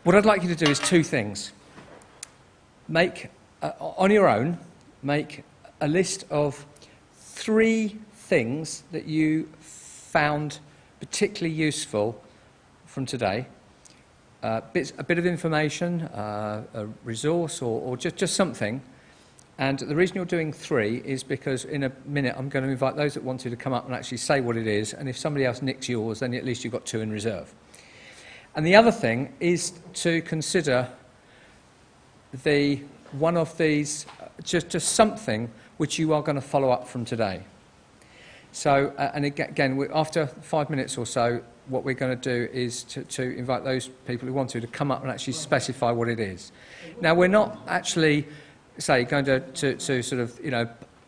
What I'd like you to do is two things. On your own, make a list of 3 things that you found particularly useful from today. A bit of information, a resource, or just something. And the reason you're doing 3 is because in a minute I'm going to invite those that want to come up and actually say what it is, and if somebody else nicks yours, then at least you've got 2 in reserve. And the other thing is to consider one of these, just something which you are going to follow up from today. So, and again, after 5 minutes or so, what we're going to do is to invite those people who want to come up and actually specify what it is. Now, we're not actually, going to sort of,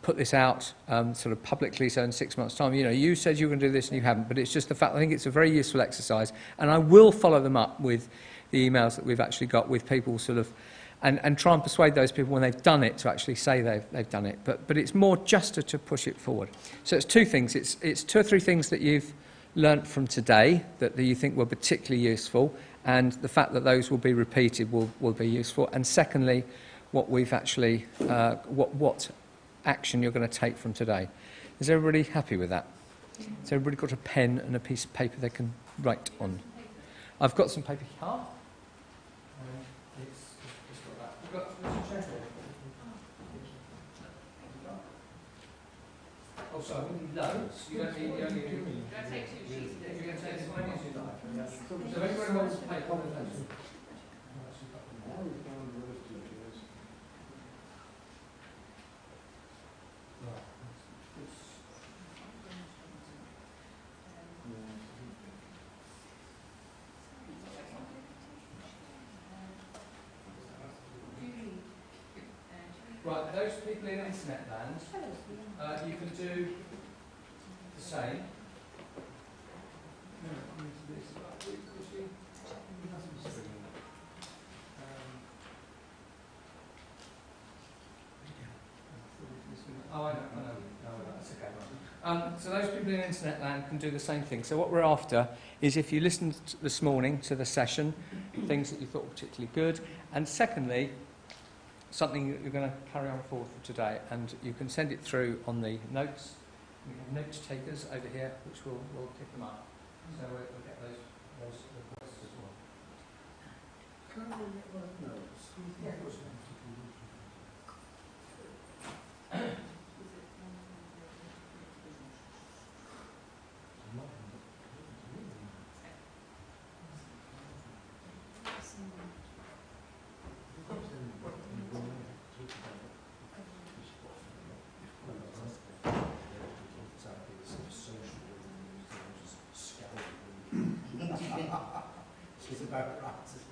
put this out sort of publicly, so in 6 months' time, you said you were going to do this and you haven't, but it's just the fact, I think it's a very useful exercise, and I will follow them up with the emails that we've actually got with people sort of, and try and persuade those people when they've done it to actually say they've done it. But it's more just to push it forward. So it's 2 things. It's 2 or 3 things that you've learnt from today that you think were particularly useful, and the fact that those will be repeated will be useful. And secondly, what we've actually, what action you're going to take from today. Is everybody happy with that? Has everybody got a pen and a piece of paper they can write on? I've got some paper here. Oh, sorry, we need loads. You don't need the only. You're going to take 2 sheets. You're going to take as many as you like. So everybody wants to paper. Right, those people in internet land, you can do the same. Oh, I know, that's okay. So those people in internet land can do the same thing. So what we're after is, if you listened this morning to the session, things that you thought were particularly good, and secondly, something that you're going to carry on forward for today, and you can send it through on the notes. We have note takers over here, which will pick them up. So we'll get those requests as well. Can I get those notes? Yeah, of course. It's about right, isn't it?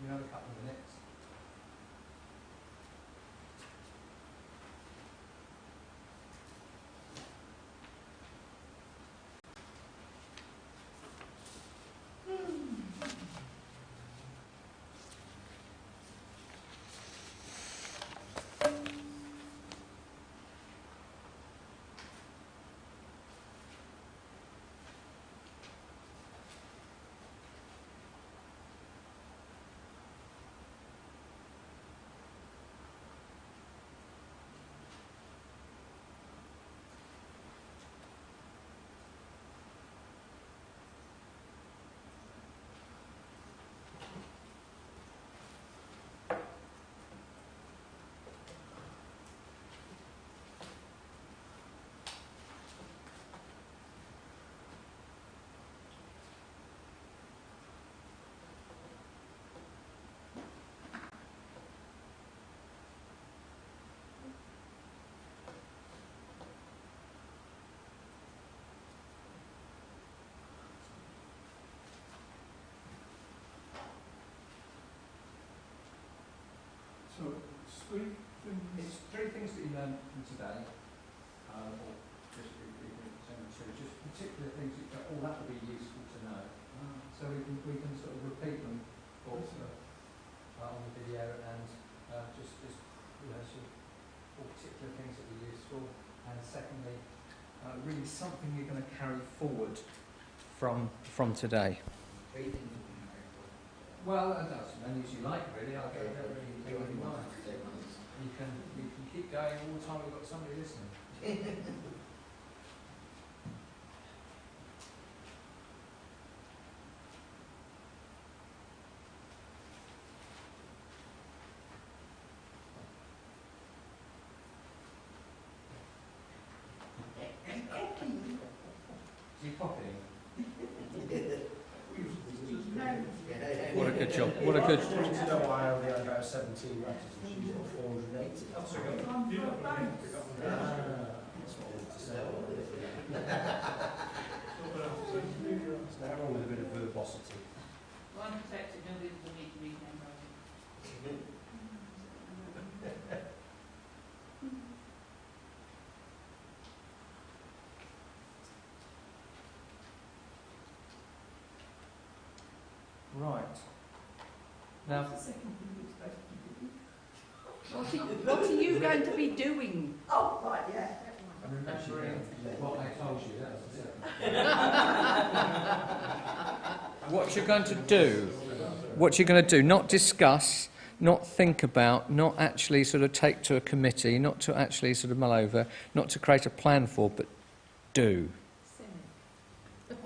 another couple of minutes. So it's three things that you learned from today, or just particular things that you go, oh, that would be useful to know. So we can sort of repeat them also on the video and just you know, sort of all particular things that are useful. And secondly, really something you're going to carry forward from today. Well, that's as many as you like, really. I don't really do any mind. You can keep going all the time. We've got somebody listening. Is he copying? What a good job. What a good job. I want to know why I only had about 17 letters and she's got 480. That's what I want to say. It's now wrong with a bit of verbosity. Well, I'm protected, nobody will need to read handwriting. Right. Now, What are you going to be doing? Oh, right, yeah. I'm remembering what I told you. What you're going to do, not discuss, not think about, not actually sort of take to a committee, not to actually sort of mull over, not to create a plan for, but do.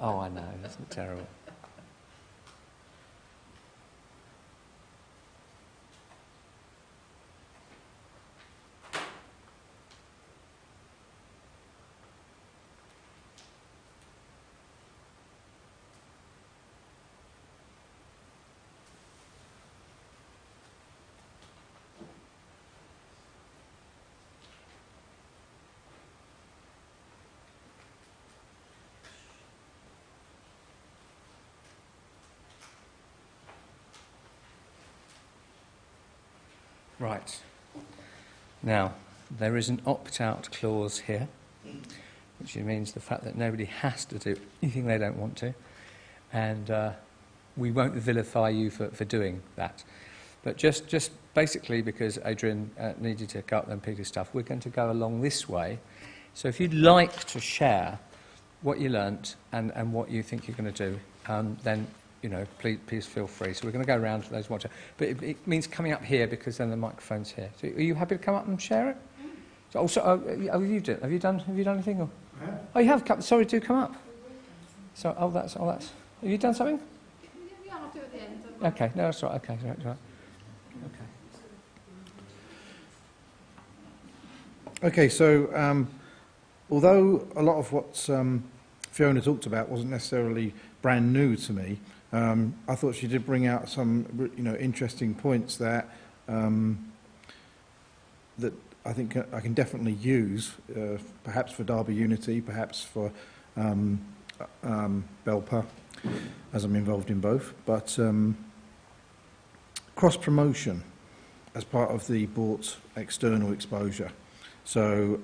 Oh, I know, isn't it terrible? Right. Now, there is an opt-out clause here, which means the fact that nobody has to do anything they don't want to, and we won't vilify you for doing that. But just basically because Adrian needed to go up and pick his stuff, we're going to go along this way. So if you'd like to share what you learnt and what you think you're going to do, then you know, please feel free. So we're going to go around for those watching. But it means coming up here because then the microphone's here. So are you happy to come up and share it? So also, have you done anything? Or? Yeah. Oh, you have. Sorry, do come up. So, that's. Have you done something? Yeah, I'll do it at the end. Okay, no, that's right. Okay, right. Okay. Okay, so although a lot of what Fiona talked about wasn't necessarily brand new to me, I thought she did bring out some, interesting points that that I think I can definitely use, perhaps for Derby Unity, perhaps for Belper, as I'm involved in both. But cross-promotion as part of the bought external exposure. So,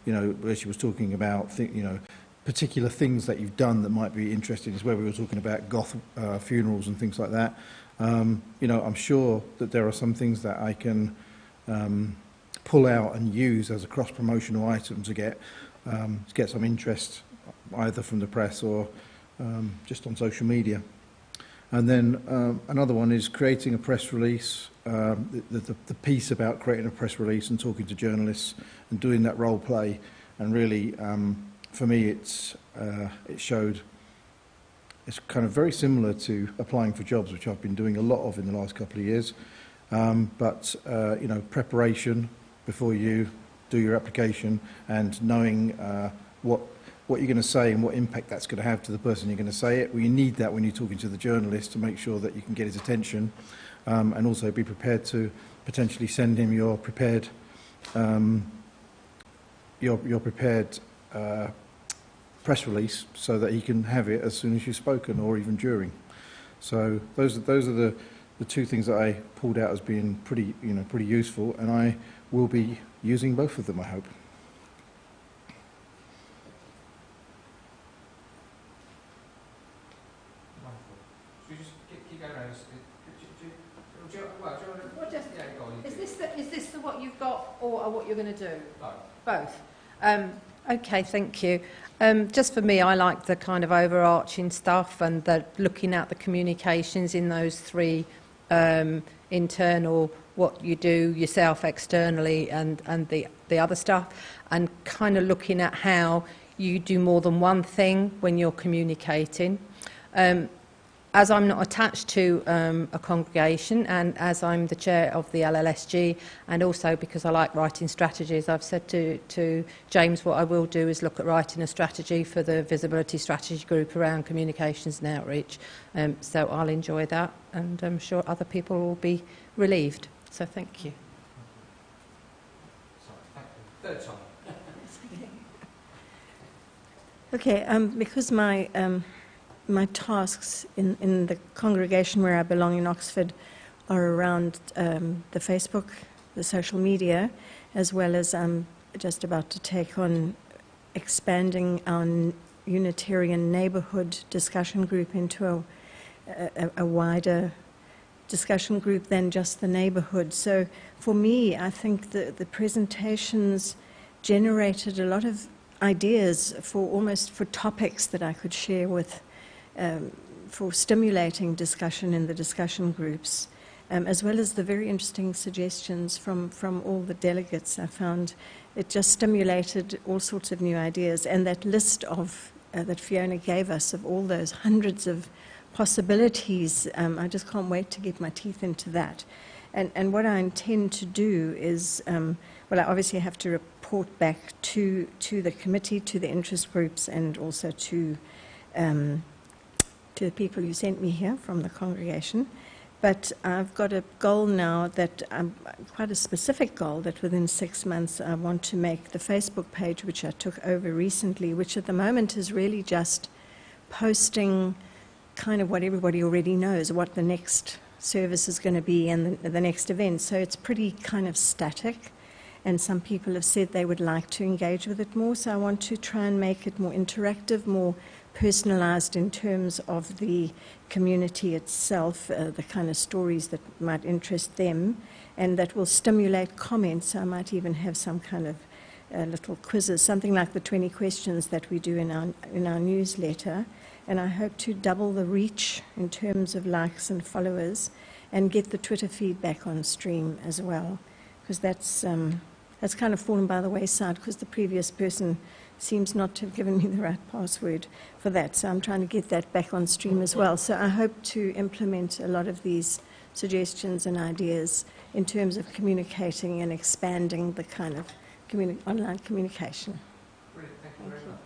you know, where she was talking about, you know, particular things that you've done that might be interesting, is where we were talking about goth funerals and things like that. You know, I'm sure that there are some things that I can pull out and use as a cross-promotional item to get some interest, either from the press or just on social media. And then another one is creating a press release, the piece about creating a press release and talking to journalists and doing that role play. And really, for me, it's kind of very similar to applying for jobs, which I've been doing a lot of in the last couple of years. But you know, preparation before you do your application, and knowing what you're going to say and what impact that's going to have to the person you're going to say it. Well, you need that when you're talking to the journalist to make sure that you can get his attention, and also be prepared to potentially send him your prepared press release, so that he can have it as soon as you've spoken, or even during. So those are the two things that I pulled out as being pretty useful, and I will be using both of them, I hope. Wonderful. Should we just keep going around? Well, just, yeah, go on. is this the what you've got, or what you're going to do? Both. Both. Okay, thank you. Just for me, I like the kind of overarching stuff and the looking at the communications in those three internal, what you do yourself externally, and the other stuff, and kind of looking at how you do more than one thing when you're communicating. As I'm not attached to a congregation, and as I'm the chair of the LLSG, and also because I like writing strategies, I've said to James what I will do is look at writing a strategy for the visibility strategy group around communications and outreach. So I'll enjoy that, and I'm sure other people will be relieved. So thank you. Sorry, thank you. Third time. Okay, because my tasks in the congregation where I belong in Oxford are around the Facebook, the social media, as well as I'm just about to take on expanding our Unitarian neighbourhood discussion group into a wider discussion group than just the neighbourhood. So for me, I think the presentations generated a lot of ideas for topics that I could share with, for stimulating discussion in the discussion groups, as well as the very interesting suggestions from all the delegates. I found it just stimulated all sorts of new ideas, and that list of that Fiona gave us of all those hundreds of possibilities, I just can't wait to get my teeth into that. And what I intend to do is, well, I obviously have to report back to the committee, to the interest groups, and also to the people who sent me here from the congregation. But I've got a goal now, that quite a specific goal, that within 6 months I want to make the Facebook page, which I took over recently, which at the moment is really just posting kind of what everybody already knows, what the next service is going to be and the next event. So it's pretty kind of static, and some people have said they would like to engage with it more. So I want to try and make it more interactive, more personalized in terms of the community itself, the kind of stories that might interest them, and that will stimulate comments. I might even have some kind of little quizzes, something like the 20 questions that we do in our newsletter. And I hope to double the reach in terms of likes and followers, and get the Twitter feedback on stream as well, because that's kind of fallen by the wayside, because the previous person seems not to have given me the right password for that. So I'm trying to get that back on stream as well. So I hope to implement a lot of these suggestions and ideas in terms of communicating and expanding the kind of online communication. Brilliant, thank you very much.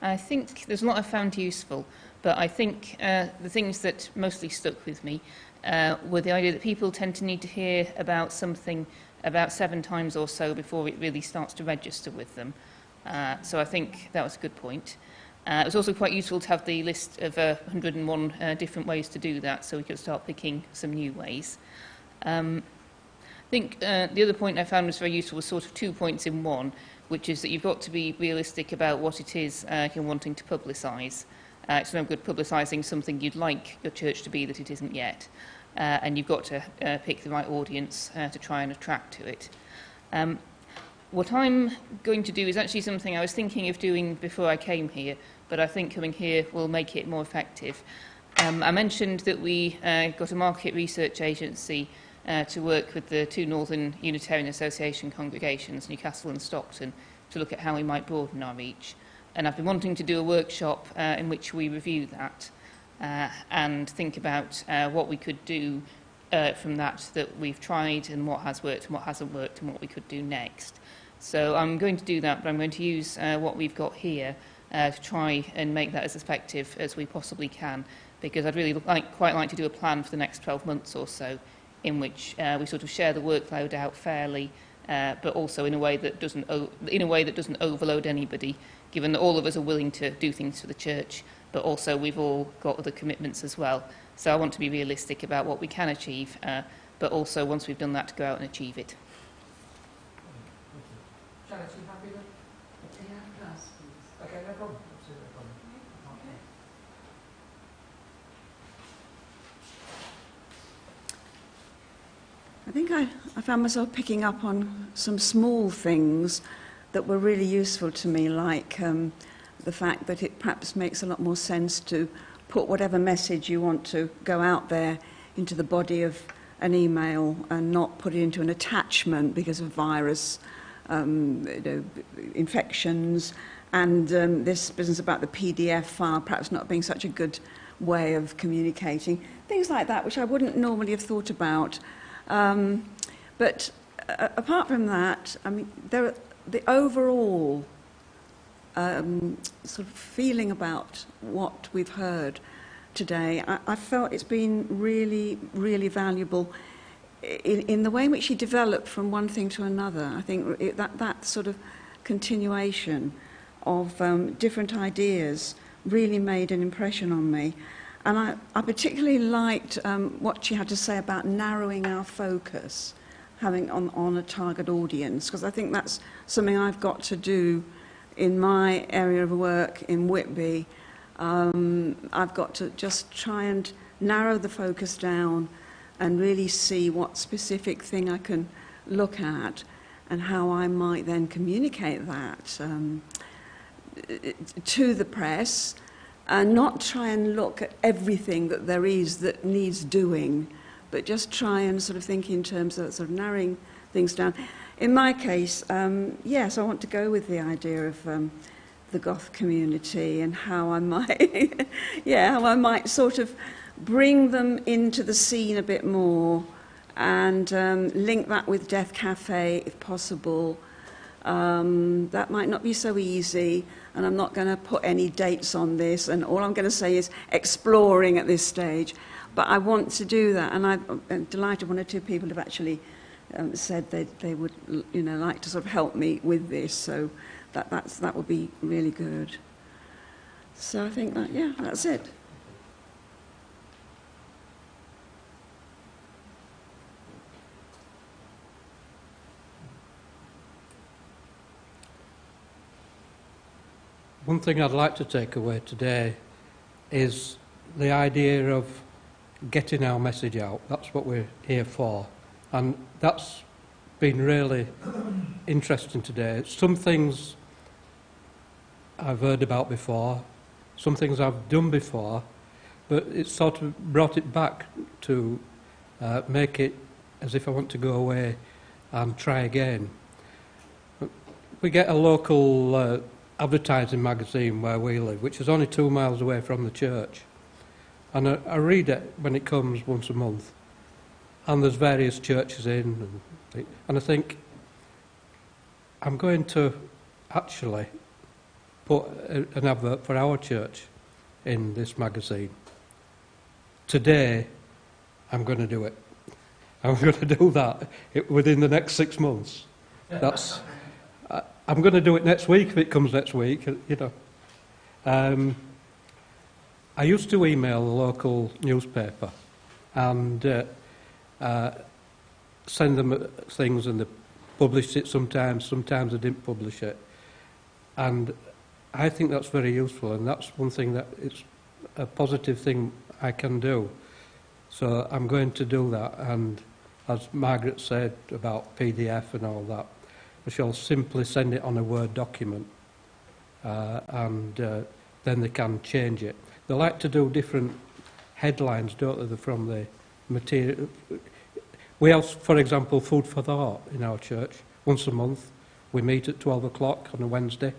I think there's a lot I found useful, but I think the things that mostly stuck with me were the idea that people tend to need to hear about something about 7 times or so before it really starts to register with them. So I think that was a good point. It was also quite useful to have the list of 101 different ways to do that, so we could start picking some new ways. I think the other point I found was very useful was sort of 2 points in one, which is that you've got to be realistic about what it is you're wanting to publicise. It's no good publicising something you'd like your church to be that it isn't yet. And you've got to pick the right audience to try and attract to it. What I'm going to do is actually something I was thinking of doing before I came here, but I think coming here will make it more effective. I mentioned that we got a market research agency to work with the 2 Northern Unitarian Association congregations, Newcastle and Stockton, to look at how we might broaden our reach. And I've been wanting to do a workshop in which we review that and think about what we could do from that we've tried and what has worked and what hasn't worked and what we could do next. So I'm going to do that, but I'm going to use what we've got here to try and make that as effective as we possibly can, because I'd really quite like to do a plan for the next 12 months or so in which we sort of share the workload out fairly, but also in a way that doesn't overload anybody, given that all of us are willing to do things for the church, but also we've all got other commitments as well. So I want to be realistic about what we can achieve, but also once we've done that, to go out and achieve it. Janet, are you happy with it? Yeah, yes, please. Okay, no problem. Absolutely no problem. I think I found myself picking up on some small things that were really useful to me, like the fact that it perhaps makes a lot more sense to put whatever message you want to go out there into the body of an email and not put it into an attachment because of virus infections, and this business about the PDF file perhaps not being such a good way of communicating. Things like that, which I wouldn't normally have thought about. But apart from that, I mean, the overall sort of feeling about what we've heard today, I felt it's been really, really valuable in the way in which she developed from one thing to another. I think that sort of continuation of different ideas really made an impression on me. And I particularly liked what she had to say about narrowing our focus, having on a target audience, because I think that's something I've got to do in my area of work in Whitby. I've got to just try and narrow the focus down and really see what specific thing I can look at and how I might then communicate that to the press, and not try and look at everything that there is that needs doing, but just try and sort of think in terms of sort of narrowing things down. In my case, yes, I want to go with the idea of the goth community and how I might, how I might sort of bring them into the scene a bit more and link that with Death Cafe if possible. That might not be so easy, and I'm not going to put any dates on this, and all I'm going to say is exploring at this stage. But I want to do that, and I'm delighted 1 or 2 people have actually said they would like to sort of help me with this, so that would be really good. So I think that, that's it. One thing I'd like to take away today is the idea of getting our message out. That's what we're here for. And that's been really interesting today. Some things I've heard about before, some things I've done before, but it's sort of brought it back to make it as if I want to go away and try again. We get a local advertising magazine where we live, which is only 2 miles away from the church. And I read it when it comes once a month. And there's various churches in. And I think, I'm going to actually put an advert for our church in this magazine. Today, I'm going to do it. I'm going to do that within the next 6 months. That's, I'm going to do it next week if it comes next week, you know. I used to email the local newspaper and send them things, and they published it sometimes they didn't publish it. And I think that's very useful, and that's one thing that it's a positive thing I can do. So I'm going to do that, and as Margaret said about PDF and all that, I shall simply send it on a Word document, and then they can change it. They like to do different headlines, don't they, from the material. We have, for example, Food for Thought in our church. Once a month, we meet at 12 o'clock on a Wednesday.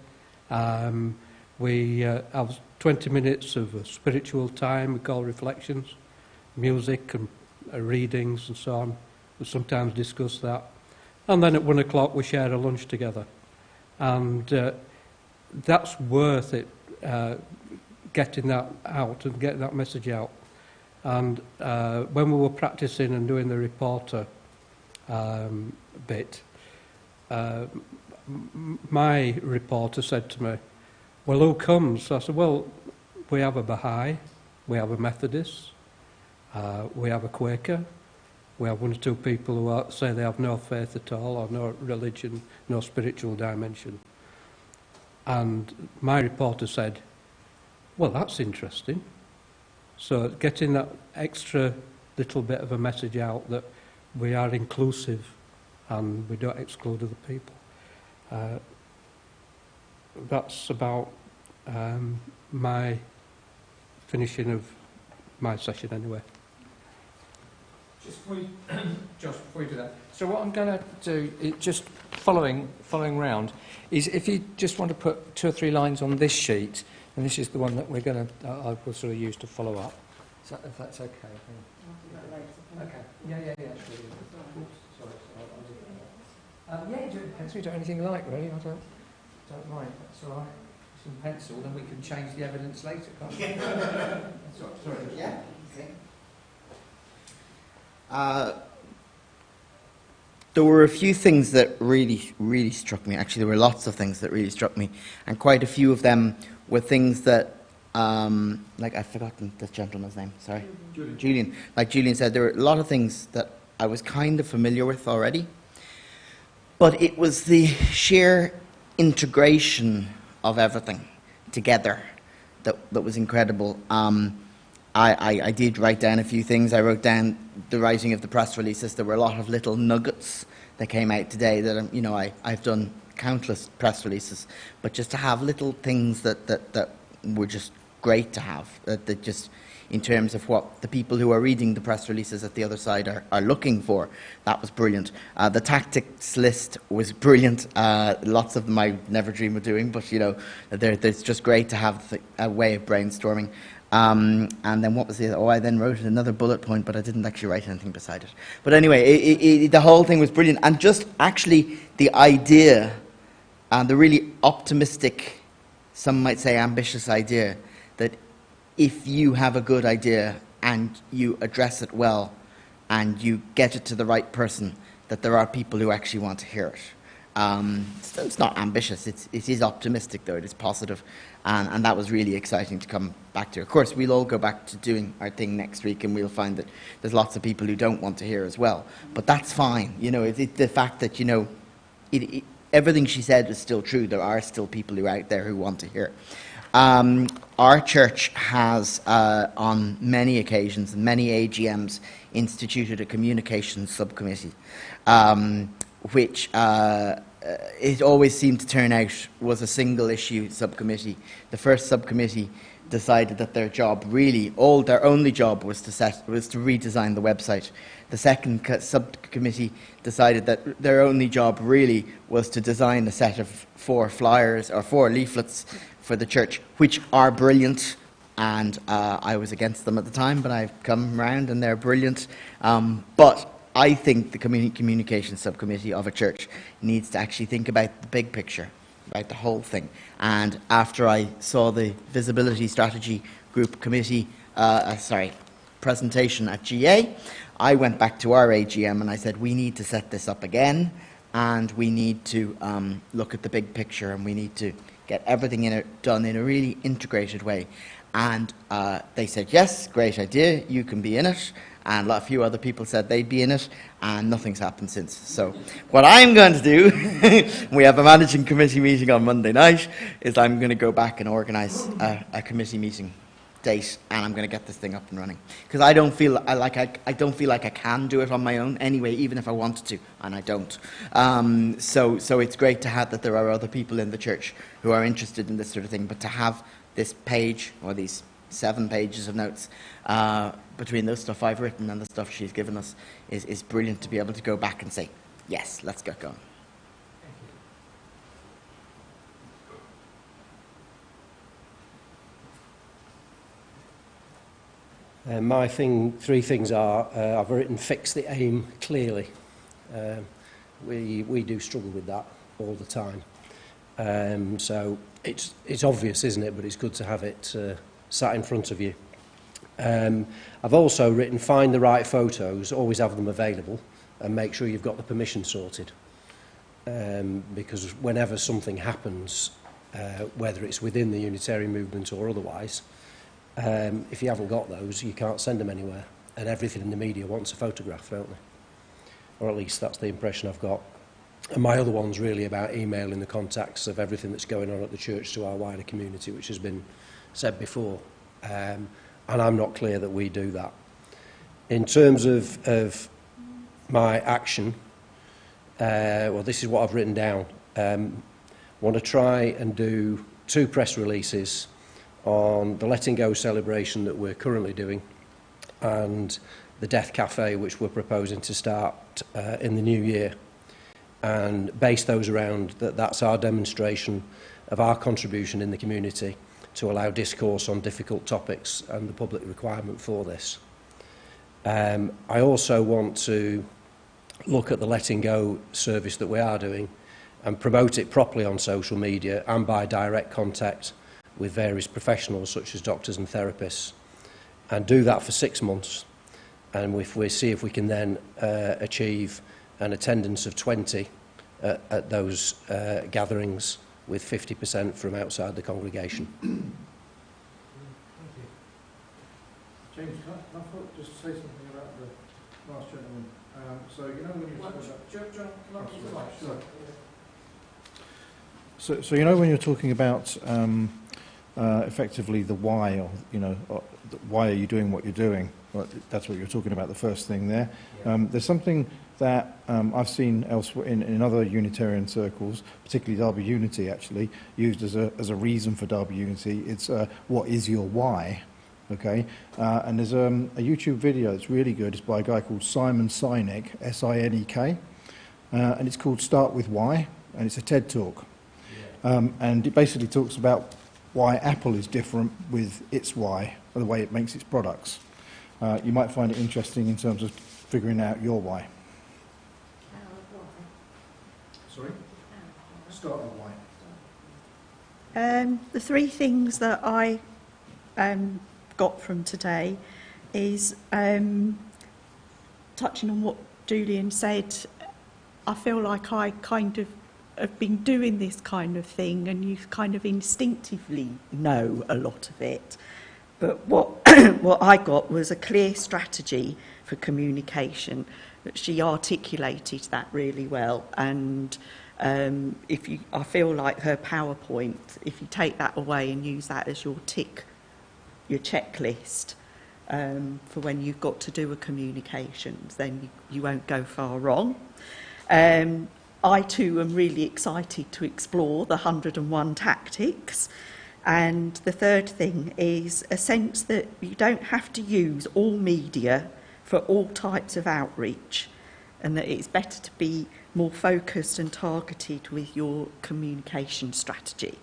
We have 20 minutes of spiritual time, we call reflections, music and readings and so on. We sometimes discuss that. And then at 1 o'clock, we share a lunch together. And that's worth it, getting that out and getting that message out. And when we were practicing and doing the reporter bit, my reporter said to me, well, who comes? I said, well, we have a Baha'i, we have a Methodist, we have a Quaker, we have 1 or 2 people who say they have no faith at all, or no religion, no spiritual dimension. And my reporter said, well, that's interesting. So getting that extra little bit of a message out that we are inclusive and we don't exclude other people. That's about my finishing of my session anyway. Just before you do that. So what I'm going to do, just following round, is if you just want to put 2 or 3 lines on this sheet, and this is the one that we're going to, I will sort of use to follow up. So if that's okay. Okay. Yeah. Sure. Sorry. Yeah, do it pencil. You do anything you like, really. I don't mind. That's all right. Some pencil, then we can change the evidence later, can't we? Sorry. Yeah. Okay. There were a few things that really struck me. Actually, there were lots of things that really struck me, and quite a few of them were things that, like I've forgotten this gentleman's name. Sorry, Julian. Like Julian said, there were a lot of things that I was kind of familiar with already, but it was the sheer integration of everything together that was incredible. I did write down a few things. I wrote down the writing of the press releases. There were a lot of little nuggets that came out today that, I've done countless press releases, but just to have little things that were just great to have, that just, in terms of what the people who are reading the press releases at the other side are looking for, that was brilliant. The tactics list was brilliant. Lots of them I never dream of doing, but, it's just great to have a way of brainstorming. And then what was the other? I then wrote another bullet point, but I didn't actually write anything beside it. But anyway, the whole thing was brilliant. And just actually the idea, the really optimistic, some might say ambitious idea, that if you have a good idea and you address it well and you get it to the right person, that there are people who actually want to hear it. It's not ambitious, it is optimistic though, it is positive. And that was really exciting to come back to. Of course, we'll all go back to doing our thing next week, and we'll find that there's lots of people who don't want to hear as well. But that's fine. It's the fact that, everything she said is still true. There are still people who are out there who want to hear. Our church has, on many occasions and many AGMs, instituted a communications subcommittee, which it always seemed to turn out was a single issue subcommittee. The first subcommittee decided that their job their only job was to redesign the website. The second subcommittee decided that their only job really was to design a set of 4 flyers or 4 leaflets for the church, which are brilliant. And I was against them at the time, but I've come round and they're brilliant. But I think the communication subcommittee of a church needs to actually think about the big picture, about the whole thing. And after I saw the visibility strategy group committee, presentation at GA, I went back to our AGM and I said, we need to set this up again, and we need to look at the big picture, and we need to get everything in it done in a really integrated way. And they said, yes, great idea, you can be in it. And a few other people said they'd be in it, and nothing's happened since. So what I'm going to do, we have a managing committee meeting on Monday night, is I'm going to go back and organise a committee meeting date, and I'm going to get this thing up and running. Because I don't feel like I can do it on my own anyway, even if I wanted to, and I don't. So it's great to have that there are other people in the church who are interested in this sort of thing, but to have this page, or these 7 pages of notes, between the stuff I've written and the stuff she's given us, is brilliant to be able to go back and say, yes, let's get going. My 3 things are, I've written fix the aim clearly. We do struggle with that all the time. So it's obvious, isn't it? But it's good to have it sat in front of you. I've also written find the right photos, always have them available, and make sure you've got the permission sorted. Because whenever something happens, whether it's within the Unitarian movement or otherwise, if you haven't got those, you can't send them anywhere. And everything in the media wants a photograph, don't they? Or at least that's the impression I've got. And my other one's really about emailing the contacts of everything that's going on at the church to our wider community, which has been said before. And I'm not clear that we do that. In terms of my action, well, this is what I've written down. Want to try and do 2 press releases on the Letting Go celebration that we're currently doing, and the Death Cafe, which we're proposing to start in the new year, and base those around that's our demonstration of our contribution in the community to allow discourse on difficult topics and the public requirement for this. I also want to look at the Letting Go service that we are doing and promote it properly on social media and by direct contact with various professionals such as doctors and therapists, and do that for 6 months. And if we see if we can then achieve an attendance of 20 at those gatherings, with 50% from outside the congregation. Thank you. James, can I just say something about the last gentleman? So you know when you're talking about... So you know when you're talking about effectively the why, or why are you doing what you're doing? Well, that's what you're talking about, the first thing there. Yeah. There's something that I've seen elsewhere in other Unitarian circles, particularly Derby Unity, actually used as a reason for Derby Unity. It's what is your why? Okay, and there's a YouTube video that's really good. It's by a guy called Simon Sinek, S-I-N-E-K, and it's called Start With Why, and it's a TED Talk. Yeah. And it basically talks about why Apple is different with its why, or the way it makes its products. You might find it interesting in terms of figuring out your why. Sorry? Start with why. The 3 things that I got from today is touching on what Julian said. I feel like I kind of have been doing this kind of thing, and you kind of instinctively know a lot of it. But what I got was a clear strategy for communication. She articulated that really well, and I feel like her PowerPoint, if you take that away and use that as your checklist for when you've got to do a communications, then you won't go far wrong. I too am really excited to explore the 101 tactics. And the third thing is a sense that you don't have to use all media for all types of outreach, and that it's better to be more focused and targeted with your communication strategy.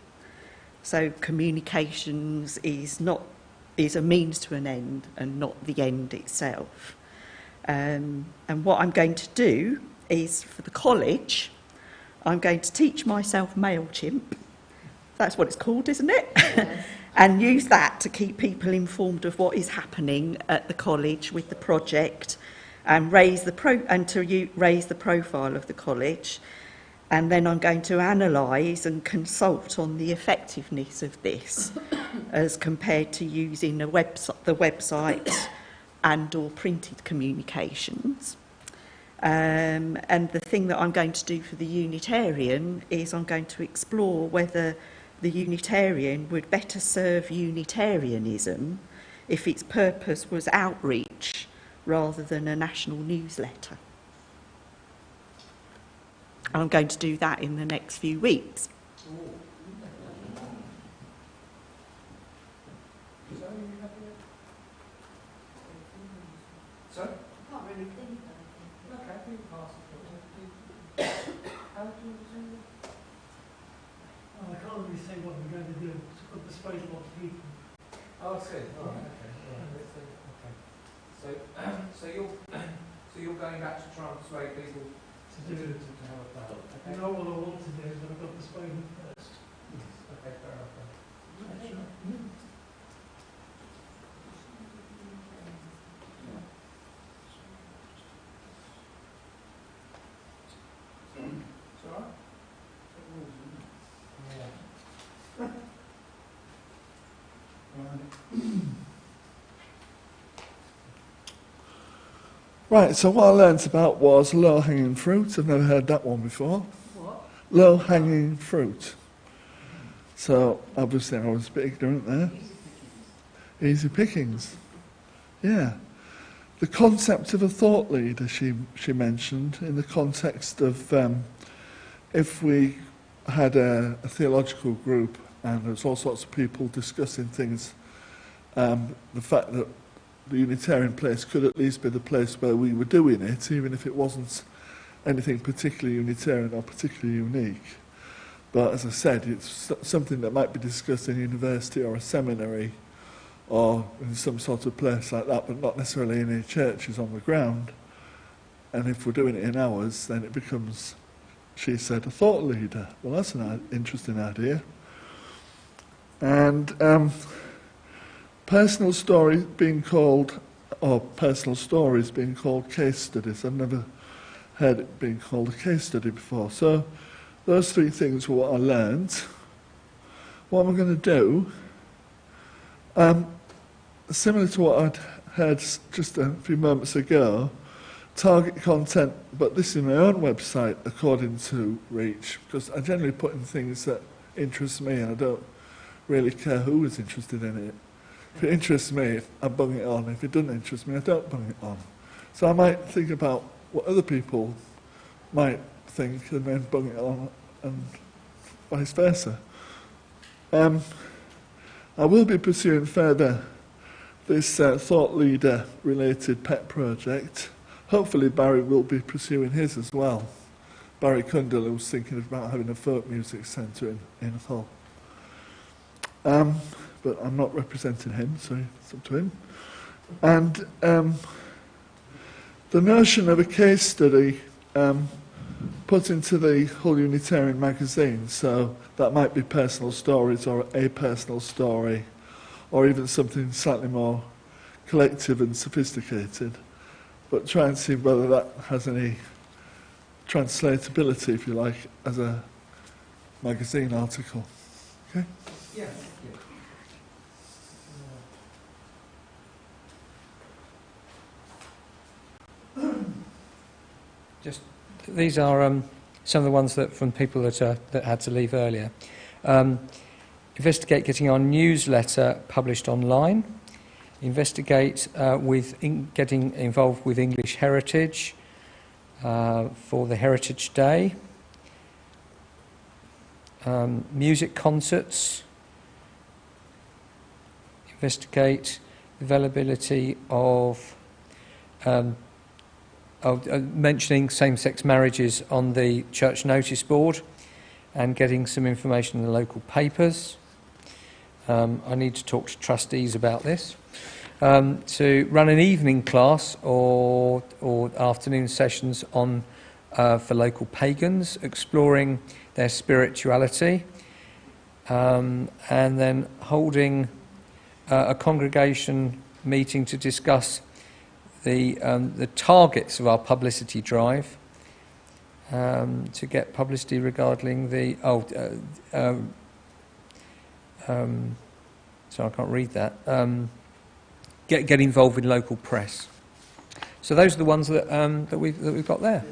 So communications is a means to an end and not the end itself. And what I'm going to do is, for the college, I'm going to teach myself MailChimp. That's what it's called, isn't it? Yes. and use that to keep people informed of what is happening at the college with the project, and raise the profile of the college. And then I'm going to analyse and consult on the effectiveness of this as compared to using the website and or printed communications. And the thing that I'm going to do for the Unitarian is I'm going to explore whether the Unitarian would better serve Unitarianism if its purpose was outreach rather than a national newsletter. I'm going to do that in the next few weeks. I can't really say what we're going to do. It's got to persuade a lot of people. Oh, I see. All right. Okay. All right. Let's see. Okay. So you're going back to try and persuade people to have a plan. Okay. I know what I want to do, but I've got to persuade them first. Yes. Okay. Fair enough. Okay, sure. It's all right. Right, so what I learnt about was low-hanging fruit. I've never heard that one before. What? Low-hanging fruit. So, obviously I was a bit ignorant there. Easy pickings. Yeah. The concept of a thought leader, she mentioned, in the context of if we had a theological group and there's all sorts of people discussing things, the fact that the Unitarian place could at least be the place where we were doing it, even if it wasn't anything particularly Unitarian or particularly unique. But as I said, it's something that might be discussed in a university or a seminary or in some sort of place like that, but not necessarily in any churches on the ground. And if we're doing it in ours, then it becomes, she said, a thought leader. Well, that's an interesting idea. And personal stories being called case studies. I've never heard it being called a case study before. So those three things were what I learned. What am I going to do? Similar to what I'd heard just a few moments ago, target content, but this is my own website according to Reach, because I generally put in things that interest me and I don't really care who is interested in it. If it interests me, I bung it on. If it doesn't interest me, I don't bung it on. So I might think about what other people might think and then bung it on, and vice versa. I will be pursuing further this thought leader related pet project. Hopefully Barry will be pursuing his as well. Barry Cundall, who was thinking about having a folk music centre in Hull. But I'm not representing him, so it's up to him. And the notion of a case study put into the Hull Unitarian magazine, so that might be personal stories or a personal story, or even something slightly more collective and sophisticated, but try and see whether that has any translatability, if you like, as a magazine article. Okay? Yeah. Just these are some of the ones that from people that had to leave earlier. Investigate getting our newsletter published online. Investigate getting involved with English Heritage for the Heritage Day. Music concerts. Investigate the availability of mentioning same-sex marriages on the church notice board and getting some information in the local papers. I need to talk to trustees about this. To run an evening class or afternoon sessions on for local pagans, exploring their spirituality. and then holding a congregation meeting to discuss the targets of our publicity drive, to get publicity regarding the so I can't read that. Get involved in local press. So those are the ones that we've got there.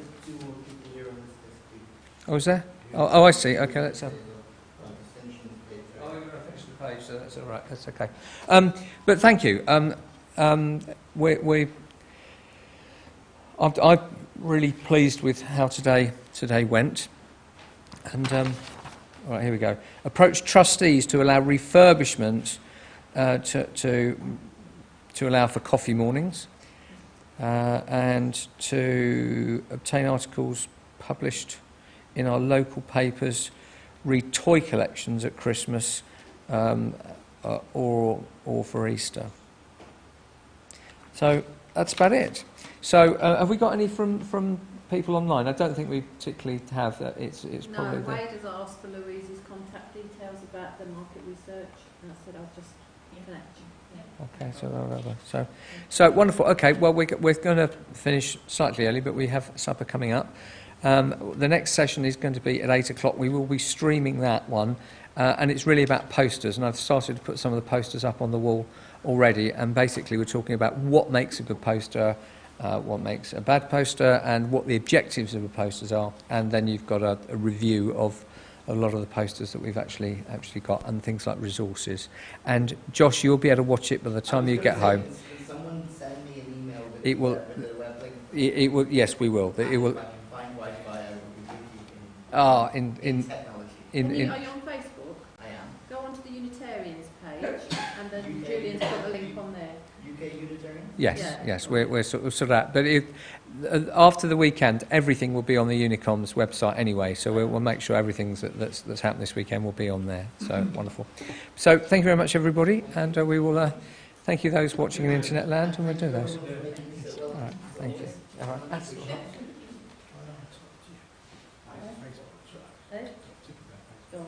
Oh, is there? Oh, I see. Okay, let's have. Oh, we're going to finish the page, so that's all right. That's okay. But thank you. I'm really pleased with how today went. And all right, here we go. Approach trustees to allow refurbishment to allow for coffee mornings, and to obtain articles published in our local papers, read toy collections at Christmas, or for Easter. So that's about it. So have we got any from people online? I don't think we particularly have. It's probably. No, Wade has asked for Louise's contact details about the market research, and I said I'll just connect you. Okay, so wonderful. Okay, well we're going to finish slightly early, but we have supper coming up. The next session is going to be at 8 o'clock. We will be streaming that one, and it's really about posters. And I've started to put some of the posters up on the wall already. And basically, we're talking about what makes a good poster, what makes a bad poster, and what the objectives of the posters are. And then you've got a review of a lot of the posters that we've actually got, and things like resources. And Josh, you'll be able to watch it by the time you get home. Can someone send me an email with It will. the web link? It will. Yes, we will. It will. If I can find Wi-Fi, I will be with you in technology. Are you on Facebook? I am. Go onto the Unitarians page, and then Julian's put the link on there. UK Unitarian? Yes, Yeah. yes, we're sort of that. But after the weekend, everything will be on the Uni-coms website anyway. So we'll make sure everything that's happened this weekend will be on there. So wonderful. So thank you very much, everybody, and we will thank you those watching in Internet Land, and we'll do those. All right, thank you. All right, that's all right. Go on.